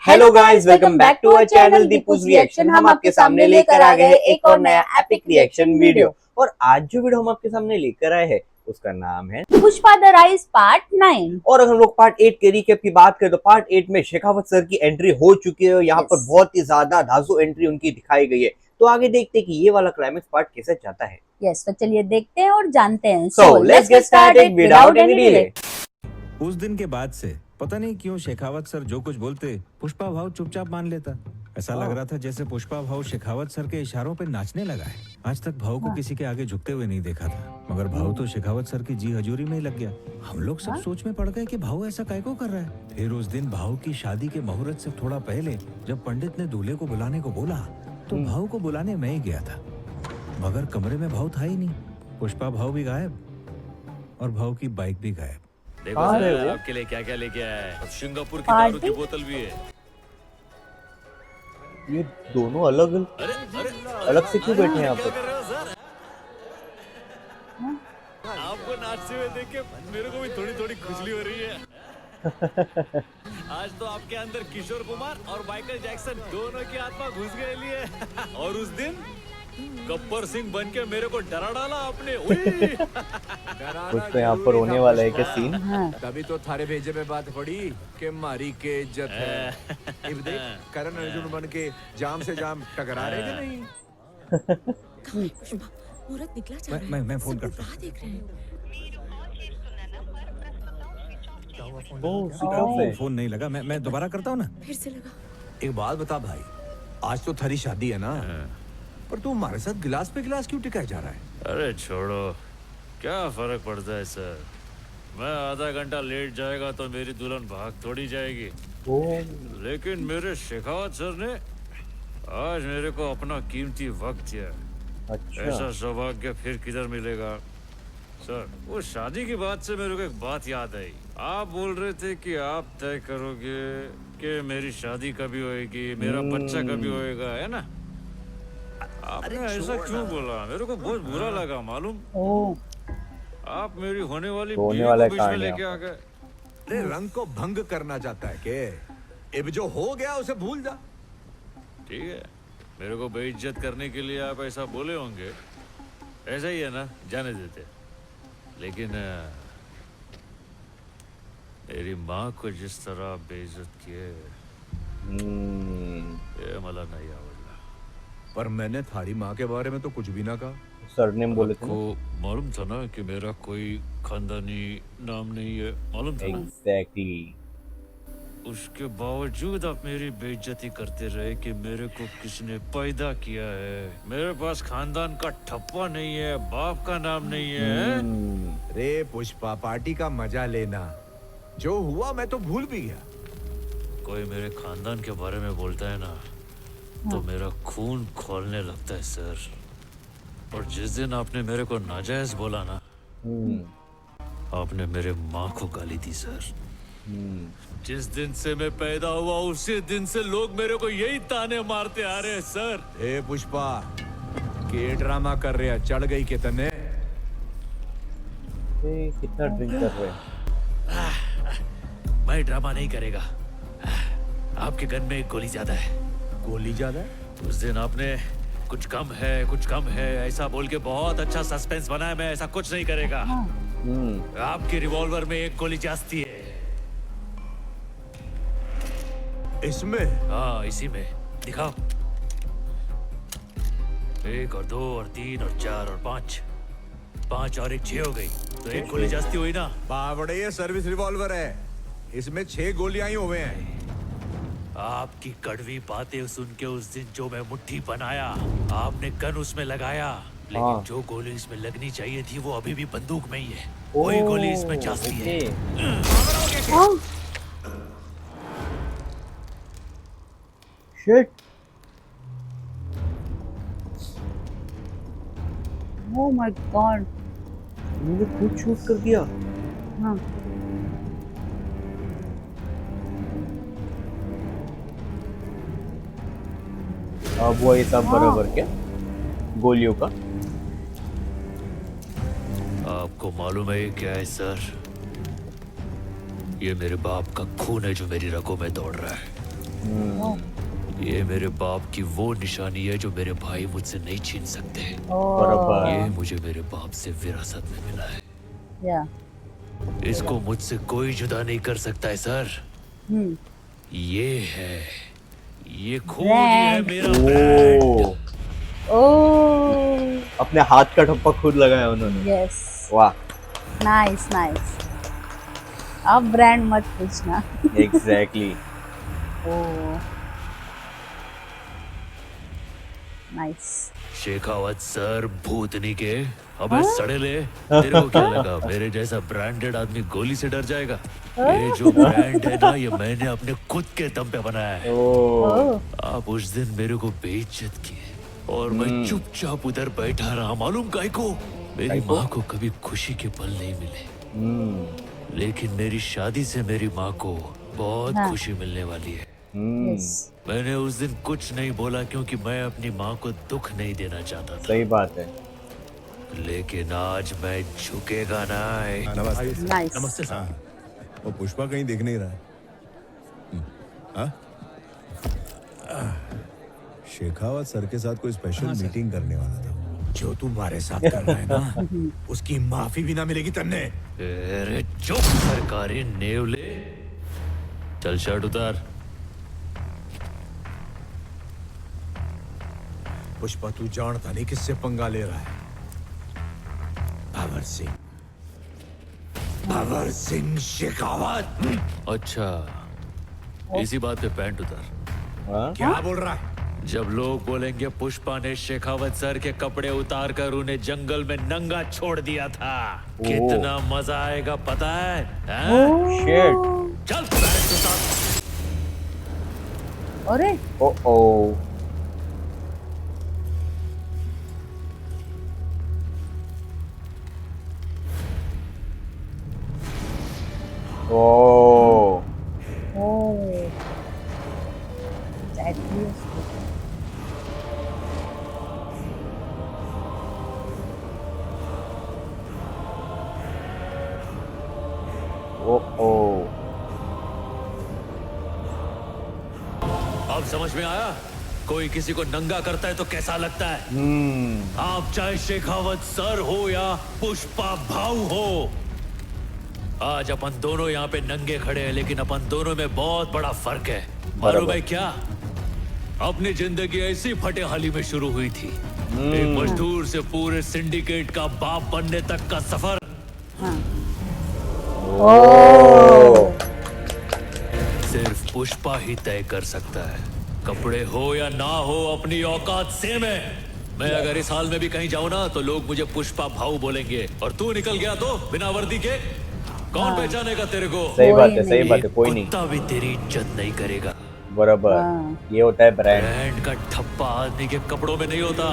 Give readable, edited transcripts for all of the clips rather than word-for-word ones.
Hello guys, welcome back to our channel Deepu's reaction. हम आपके सामने लेकर आ गए हैं एक और नया एपिक रिएक्शन वीडियो। और आज जो वीडियो हम आपके सामने लेकर आए हैं उसका नाम है पुष्पा द राइज पार्ट 9। और अगर हम लोग पार्ट 8 के रिकैप की बात करें तो पार्ट 8 में शेखावत सर की एंट्री हो चुकी है। यहाँ पर बहुत ही ज्यादा धांसू एंट्री उनकी दिखाई गई है। तो आगे देखते हैं कि ये वाला क्लाइमेक्स पार्ट कैसे जाता है। यस, तो चलिए देखते हैं और जानते हैं। So let's get started without any delay. उस दिन के बाद से पता नहीं क्यों शेखावत सर जो कुछ बोलते पुष्पा भाव चुपचाप मान लेता। ऐसा लग रहा था जैसे पुष्पा भाव शेखावत सर के इशारों पे नाचने लगा है। आज तक भाव को किसी के आगे झुकते हुए नहीं देखा था, मगर भाव तो शेखावत सर की जी हजूरी में ही लग गया। हम लोग सब सोच में पड़ गए कि भाव ऐसा काय को कर रहा है। फिर उस दिन भाव की शादी के मुहूर्त से थोड़ा पहले जब पंडित ने दूल्हे को बुलाने को बोला तो भाव को बुलाने मैं ही गया था, मगर कमरे में भाव था ही नहीं। पुष्पा भाव भी गायब और भाव की बाइक भी गायब। देखो सर, आपके लिए क्या क्या लेके आया है। सिंगापुर की दारू की बोतल भी है। ये दोनों अलग अलग से क्यों बैठे हैं यहाँ पर? आपको नाचते हुए देख के मेरे को भी थोड़ी थोड़ी खुजली हो रही है। आज तो आपके अंदर किशोर कुमार और माइकल जैक्सन दोनों की आत्मा घुस गई है। और उस दिन गब्बर सिंह बन के मेरे को डरा डाला आपने। कुछ तो यहाँ पर होने वाला है क्या सीन? तभी तो थारे भेजे में बात पड़ी कि मारी के इज्जत है। अब देख करण अर्जुन बन के जाम से जाम टकरा रहे थे नहीं। मुहूर्त निकला जा रहा है। मैं फोन करता हूँ। देख रहे हैं। फोन नहीं लगा, मैं दोबारा करता हूँ ना। फिर से लगा। एक बात बता भाई, आज तो थारी शादी है ना, पर तू हमारे साथ गिलास पे गिलास क्यों टिकाया जा रहा है? अरे छोड़ो, क्या फर्क पड़ता है सर। मैं आधा घंटा लेट जाएगा तो मेरी दुल्हन भाग थोड़ी जाएगी। लेकिन मेरे शेखावत सर ने आज मेरे को अपना कीमती वक्त दिया। अच्छा। ऐसा सौभाग्य फिर किधर मिलेगा सर। वो शादी की बात से मेरे को एक बात याद आई। आप बोल रहे थे कि आप तय करोगे कि मेरी शादी कभी होएगी, मेरा बच्चा कभी होएगा, है ना? आपने ऐसा क्यों बोला? मेरे को बहुत बुरा लगा मालूम। आप मेरी होने वाली बीवी को बीच में लेके आ गए। अरे रंग को भंग करना चाहता है के? अब जो हो गया उसे भूल जा। ठीक है, मेरे को बेइज्जत करने के लिए आप ऐसा बोले होंगे, ऐसा ही है ना, जाने देते। लेकिन मेरी माँ को जिस तरह आप बेइज्जत किए ये मला नहीं आवडला। पर मैंने थारी माँ के बारे में तो कुछ भी ना कहा। सरनेम बोले थे। आपको मालूम था ना कि मेरा कोई खानदानी नाम नहीं है, मालूम था ना? एग्जैक्टली। उसके बावजूद आप मेरी बेइज्जती करते रहे कि मेरे को किसने पैदा किया है। मेरे पास खानदान का ठप्पा नहीं है, बाप का नाम नहीं है। रे पुष्पा, पार्टी का मजा लेना। जो हुआ मैं तो भूल भी गया। कोई मेरे खानदान के बारे में बोलता है ना तो मेरा खून खोलने लगता है सर। और जिस दिन आपने मेरे को नाजायज बोला ना, आपने मेरे माँ को गाली दी सर। जिस दिन से मैं पैदा हुआ उसी दिन से लोग मेरे को यही ताने मारते आ रहे हैं सर। हे पुष्पा, के ड्रामा कर रहे हैं? चढ़ गई के तने? कितना ड्रिंक कर रहे हैं? मैं ड्रामा नहीं करेगा। आपके गन में एक गोली ज्यादा है। गोली ज्यादा है? उस दिन आपने कुछ कम है ऐसा बोल के बहुत अच्छा सस्पेंस बनाया। मैं ऐसा कुछ नहीं करेगा। आपकी रिवॉल्वर में एक गोली जाती है। इसमें? हाँ, इसी में। दिखाओ। 1 और 2 और 3 और 4 और 5 और 1 6 हो गई तो एक गोली जाती हुई ना। बावड़े, ये सर्विस रिवॉल्वर है, इसमें 6 गोलियां ही हुए हैं। आपकी कड़वी बातें सुन के उस दिन जो मैं मुट्ठी बनाया, आपने गन उसमें लगाया, लेकिन जो गोली इसमें लगनी चाहिए थी वो अभी भी बंदूक में ही है। वही गोली इसमें जाती है। शिट। ओह माय गॉड, मैंने खुद शूट कर दिया। हाँ। अब वो ये सब बराबर क्या गोलियों का? आपको मालूम है क्या है सर? ये मेरे बाप का खून है जो मेरी रगों में दौड़ रहा है। मेरे बाप की वो निशानी है जो मेरे भाई मुझसे नहीं छीन सकते। बराबर। ये मुझे मेरे बाप से विरासत में मिला है। या इसको मुझसे कोई जुदा नहीं कर सकता है सर। हम्म ये खून ही है मेरा ब्रांड। ओ ओ अपने हाथ का ठप्पा खुद लगाया उन्होंने। यस वाह। Nice nice. अब ब्रांड मत पूछना। एग्जैक्टली। ओ नाइस। शेखावत सर भूतनी के। अबे सड़ेले, तेरे को क्या लगा मेरे जैसा ब्रांडेड आदमी गोली से डर जाएगा? ये जो ब्रांड है ना, ये मैंने अपने खुद के दम पे बनाया है। ओ आप उस दिन मेरे को बेइज्जत किए और मैं चुपचाप उधर बैठा रहा। मालूम काहे को? मेरी माँ को कभी खुशी के पल नहीं मिले, लेकिन मेरी शादी से मेरी माँ को बहुत हाँ। खुशी मिलने वाली है। यस मैंने उस दिन कुछ नहीं बोला क्योंकि मैं अपनी माँ को दुख नहीं देना चाहता था। सही बात है। लेकिन आज मैं झुकेगा ना। नमस्ते। नाइस। नमस्ते सर। वो पुष्पा कहीं दिख नहीं रहा है। हाँ? शेखावत सर के साथ कोई स्पेशल मीटिंग करने वाला था। जो तुम्हारे साथ कर रहा है ना, उसकी माफी भी ना मिलेगी तन्ने। अरे चुप सरकारी नेवले। चल शर्ट उतार। पुष्पा तू जानता नहीं किससे पंगा ले रहा है। भंवर सिंह शेखावत। अच्छा, इसी बात पे पैंट उतार। हाँ? क्या बोल रहा है? जब लोग बोलेंगे पुष्पा ने शेखावत सर के कपड़े उतार कर उन्हें जंगल में नंगा छोड़ दिया था, कितना मजा आएगा पता है? हैं? शिट। चल पैंट उतार। अरे ओ ओ ओ एग्जैक्टली। ओ अब समझ में आया कोई किसी को नंगा करता है तो कैसा लगता है? आप चाहे शेखावत सर हो या पुष्पा भाऊ हो, आज अपन दोनों यहाँ पे नंगे खड़े हैं, लेकिन अपन दोनों में बहुत बड़ा फर्क है। मालूम है क्या? अपनी जिंदगी ऐसी फटे हाली में शुरू हुई थी। एक मजदूर से पूरे सिंडिकेट का बाप बनने तक का सफर सिर्फ पुष्पा ही तय कर सकता है। कपड़े हो या ना हो, अपनी औकात सेम है। मैं अगर इस हाल में भी कहीं जाऊं ना तो लोग मुझे पुष्पा भाऊ बोलेंगे, और तू निकल गया तो बिना वर्दी के कौन पहचानेगा तेरे को? सही बात है, कोई सही बात है। कोई नहीं। कुत्ता भी तेरी इज्जत नहीं करेगा। बराबर। ये होता है ब्रांड। ब्रांड का ठप्पा आदमी के कपड़ों में नहीं होता,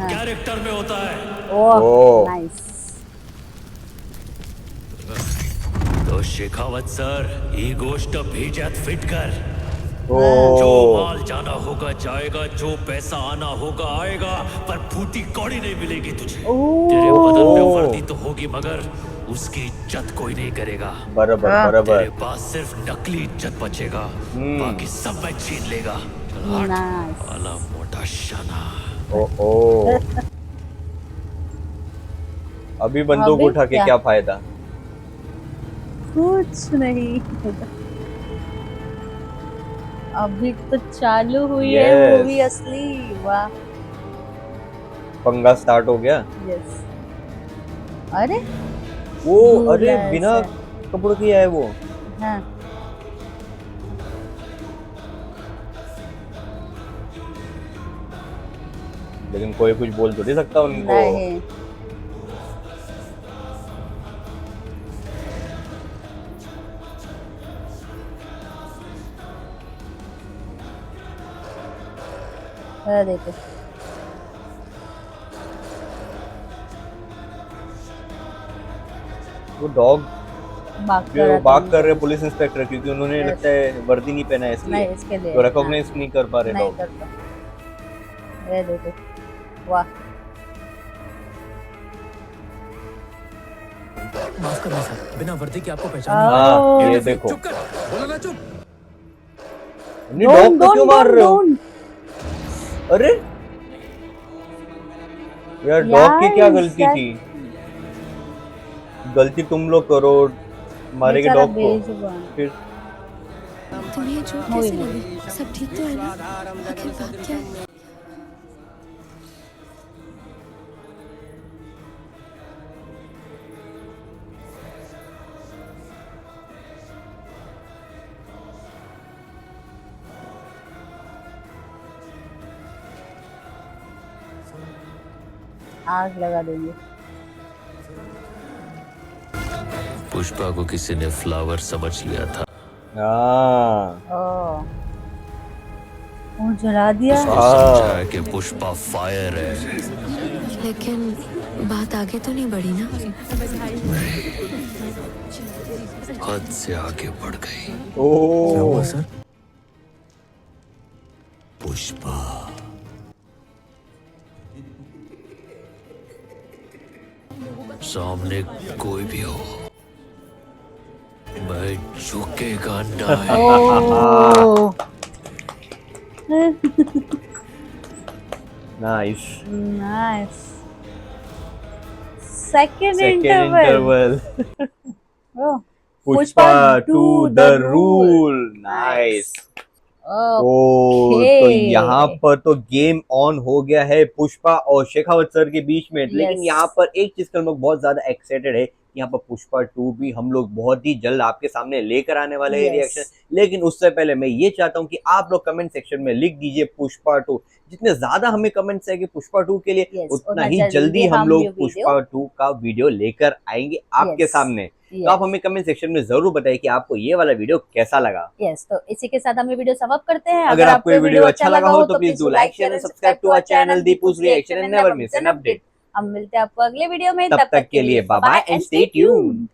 कैरेक्टर में होता है। ओह। नाइस। तो शेखावत सर, ही गोष्ट भेजत फिट कर। ओ जो माल जाना होगा जाएगा, जो पैसा आना होगा आएगा, पर फूटी कौड़ी नहीं मिलेगी तुझे। तेरे बदन में वर्दी तो होगी, मगर उसकी इज्जत कोई नहीं करेगा। बराबर तेरे बराबर। पास सिर्फ नकली इज्जत बचेगा, बाकी सब मैं छीन लेगा। चल हट, नाइस। वाला मोटा शाना। ओ अभी बंदूक अभी उठा के क्या? क्या फायदा? कुछ नहीं। अभी तो चालू हुई है Yes. मूवी असली। वाह। पंगा स्टार्ट हो गया। यस। अरे वो अरे Yes, बिना sir. कपड़ों की है वो। हाँ लेकिन कोई कुछ बोल तो नहीं सकता उनको। नहीं। देखो वो डॉग बात जो कर बात कर रहे पुलिस इंस्पेक्टर, क्योंकि उन्होंने Yes. लगता है वर्दी नहीं पहना है नहीं इसलिए इसके लिए तो रिकॉग्नाइज नहीं कर पा रहे नहीं लोग। करता। ये देखो। वाह। माफ करना सर, बिना वर्दी के आपको पहचान हाँ Oh. ये देखो। चुप कर, बोला ना चुप। नहीं डॉग को क्यों मार रहे हो? अरे यार डॉग की क्या यार, गलती सर- थी? गलती तुम लोग करो, मारेंगे बेचारा डॉग को। बेजुबान। फिर तुम्हें ये चोट मूवी कैसे में। लगी? सब ठीक तो है ना? आखिर बात क्या है? आग लगा देंगे। पुष्पा को किसी ने फ्लावर समझ लिया था। हाँ ओह, वो जला दिया। उसको समझा कि पुष्पा फायर है। लेकिन बात आगे तो नहीं बढ़ी ना? हद से आगे बढ़ गई। क्या हुआ ओ सर? पुष्पा सामने कोई भी हो, मैं झुकेगा नहीं। Oh, nice. Nice. Second second interval. Interval. Oh, Pushpa two the rule. Nice. Oh Okay. तो यहाँ पर तो गेम ऑन हो गया है पुष्पा और शेखावत सर के बीच में। लेकिन Yes. यहाँ पर एक चीज का हम लोग बहुत ज्यादा एक्साइटेड है, यहाँ पर पुष्पा 2 भी हम लोग बहुत ही जल्द आपके सामने लेकर आने वाले हैं Yes. रिएक्शन। लेकिन उससे पहले मैं ये चाहता हूँ कि आप लोग कमेंट सेक्शन में लिख दीजिए पुष्पा 2। जितने ज्यादा हमें कमेंट्स आएंगे पुष्पा 2 के लिए, Yes, उतना उतना ही जल्दी जल्दी हम हम लोग ये video- पुष्पा 2 का वीडियो लेकर आएंगे आपके Yes. सामने। तो Yes. आप हमें कमेंट सेक्शन में जरूर बताइए कि आपको ये वाला वीडियो कैसा लगा। यस, तो इसी के साथ हम ये वीडियो समाप्त करते हैं। अगर आपको ये वीडियो अच्छा लगा हो तो please do like share and subscribe to our channel Deepu's reaction and never miss an update. हम मिलते हैं आपको अगले वीडियो में। तब तक के लिए bye bye and stay tuned.